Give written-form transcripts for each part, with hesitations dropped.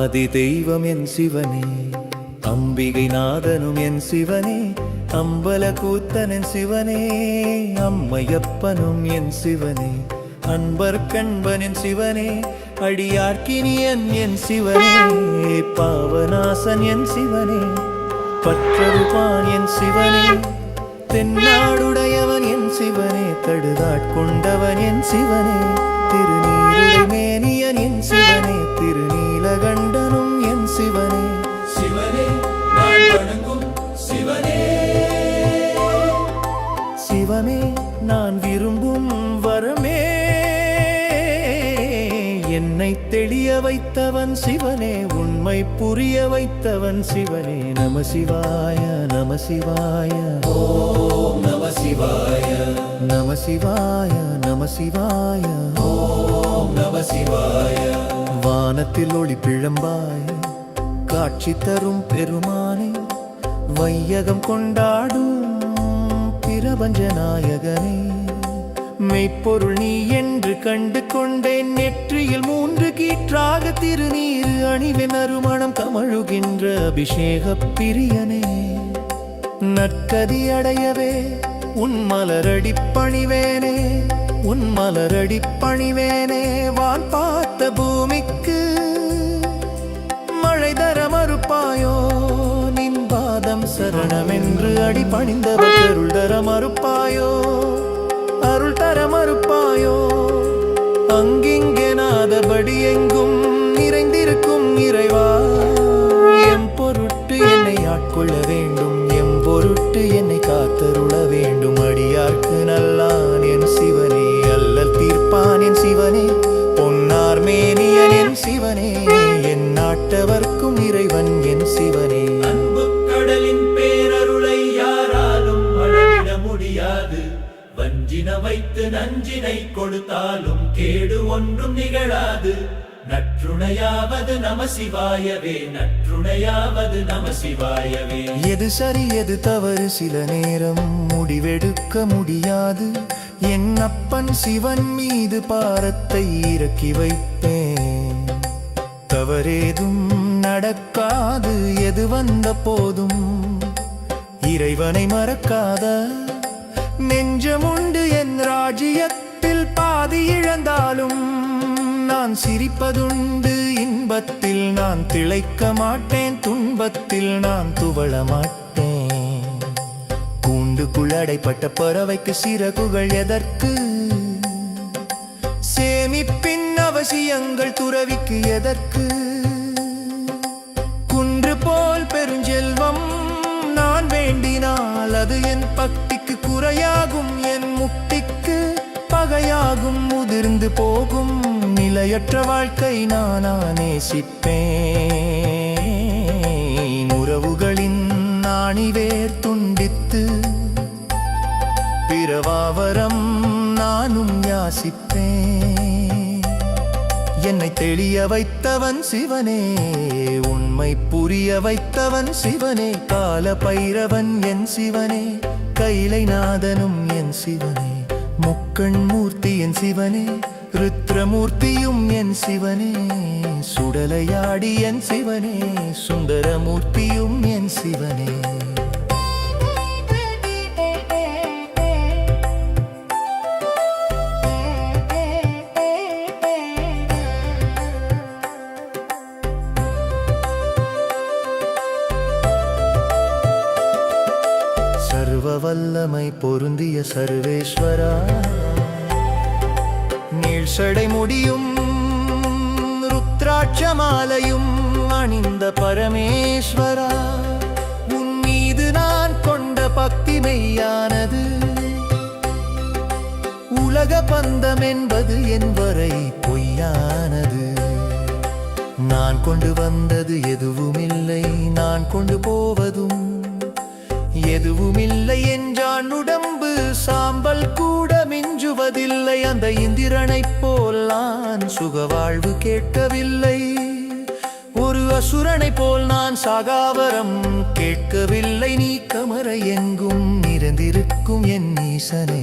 ஆதி தெய்வம் என் சிவனே, அம்பிகை நாதனும் என் சிவனே, அம்பல கூத்தன் என் சிவனே, அம்மையப்பனும் என் சிவனே, அன்பர் கண்பன் என் சிவனே, அடியார்க்கினியன் என் சிவனே, பாவநாசன் என் சிவனே, பற்றருபான் என் சிவனே, தென்னாடுடையவன் என் சிவனே, தடுதாட்கொண்டவன் என் சிவனே, திருநீருடை மேனியன் என் சிவனே, திருநீலகண்டனும் என் சிவனே. சிவனே நான் வணங்கும் சிவனே, சிவமே நான் விரும்பும் வரமே, என்னை தெளிய வைத்தவன் சிவனே, உண்மை புரிய வைத்தவன் சிவனே. நம சிவாய நம சிவாய ஓம் நம சிவாய, நம சிவாய நம சிவாய ஓம் நம சிவாய. வானத்தில் ஒளி பிழம்பாய் காட்சி தரும் பெருமானே, வையகம் கொண்டாடும் பிரபஞ்ச நாயகனே, மெய்ப்பொருள் நீ என்று கண்டு கொண்டேன், நெற்றியில் 3 கீற்றாக திருநீரு அணிவென் அருமணம் கமழுகின்ற அபிஷேக பிரியனே. நற்கதி அடையவே உன் மலரடி பணிவேனே, உன் மலரடி பணிவேனே, வான் பார்த்த பூமிக்கு மழை தர மறுப்பாயோ, நின் பாதம் சரணமென்று அடி பணிந்தவர் அருள் தர மறுப்பாயோ, அருள் தர மறுப்பாயோ. அங்கிங்கே நாதபடி எங்கும் நிறைந்திருக்கும் இறைவா, எம் பொருட்டு என்னை ஆட்கொள்ள வேண்டும், எம் பொருட்டு என்னை காத்தருள வேண்டும். அடியார்க்கு நல்லான் என் சிவனே, அல்லல் தீர்ப்பான் என் சிவனே, பொன்னார் மேனியன் என் சிவனே, என் நாட்டவர்க்கும் இறைவன் என் சிவனே. அன்பு கடலின் பேரருளை யாராலும் அளவிட முடியாது, வஞ்சின வைத்து நஞ்சினை கொடுத்தாலும் கேடு ஒன்றும் நிகழாது. நற்றுணையாவது நம சிவாயவே, நற்றுணையாவது நம சிவாயவே. எது சரி எது தவறு சில நேரம் முடிவெடுக்க முடியாது, என் அப்பன் சிவன் மீது பாரத்தை இறக்கி வைப்பேன். தவறேதும் நடக்காது எது வந்த போதும், இறைவனை மறக்காத நெஞ்சமுண்டு என் ராஜ்யத்தில். பாதி இழந்தாலும் நான் சிரிப்பதுண்டு, இன்பத்தில் நான் திளைக்க மாட்டேன், துன்பத்தில் நான் துவள மாட்டேன். கூண்டுக்குள் அடைப்பட்ட பறவைக்கு சிறகுகள் எதற்கு, சேமிப்பின் அவசியங்கள் துறவிக்கு எதற்கு. குன்று போல் பெருஞ்செல்வம் நான் வேண்டினால் அது என் பக்திக்கு குறையாகும், என் முக்திக்கு பகையாகும். முதிர்ந்து போகும் நிலையற்ற வாழ்க்கை நானா நேசிப்பேன். உறவுகளின் ஆணிவேர் துண்டித்து பிறவாவரம் நானும் யாசிப்பேன். என்னை தெளிய வைத்தவன் சிவனே, உண்மை புரிய வைத்தவன் சிவனே, கால பைரவன் என் சிவனே, கைலை நாதனும் என் சிவனே, முக்கண் மூர்த்தி என் சிவனே, ருத்ரமூர்த்தியும் என் சிவனே, சுடலையாடி என் சிவனே, சுந்தரமூர்த்தியும் என் சிவனே. சர்வ வல்லமை பொருந்திய சர்வேஸ்வரா, நீழ்சடை முடியும் ருத்ராட்சமாலையும் அணிந்த பரமேஸ்வரா, உன் மீது நான் கொண்ட பக்தி மெய்யானது. உலக பந்தம் என்பது என் வரை பொய்யானது. நான் கொண்டு வந்தது எதுவுமில்லை, நான் கொண்டு போவதும் எதுவுமில்லை என்றான். உடம்பு சாம்பல் கூட மிஞ்சுவதில்லை, அந்த இந்திரனைப் போல் நான் சுகவாழ்வு கேட்கவில்லை. ஒரு அசுரனை போல் நான் சாகாவரம் கேட்கவில்லை. நீ கமர எங்கும் நிறைந்திருக்கும் என் ஈசனே,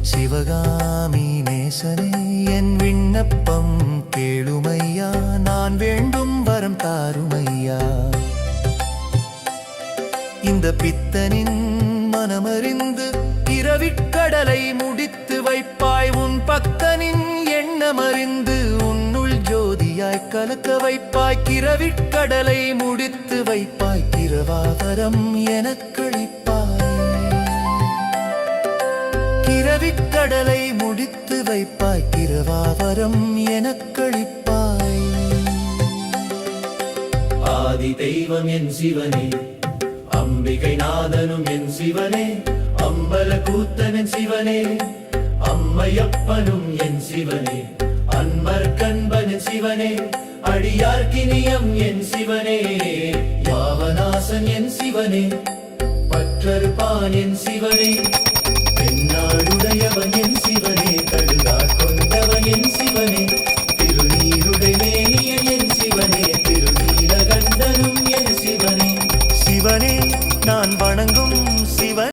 சிவகாமி நேசனே என் விண்ணப்பம் கேளுமையா, நான் வேண்டும் வரம் தாருமையா. இந்த பித்தனின் மனமறிந்து இரவிக்கடலை முடித்து வைப்பாய், உன் பக்தனின் எண்ணமறிந்து உன்னுள் ஜோதியாய் கலக்க வைப்பாய். கிரவிக்கடலை முடித்து வைப்பாய், கிரவாவரம் எனக்களிப்பாய். கிரவிக்கடலை முடித்து வைப்பாய், கிரவாவரம் எனக்களிப்பாய். ஆதி தெய்வம் என் சிவனே, அம்பிகை நாதனும் என் சிவனே, அம்பல கூத்தனன் சிவனே, அம்மையப்பனும் என் சிவனே, அன்பர் கண்பன் சிவனே, அடியார்க்கினியம் என் சிவனே, யாவனாசன் என் சிவனே, பற்றறுப்பான் என் சிவனே.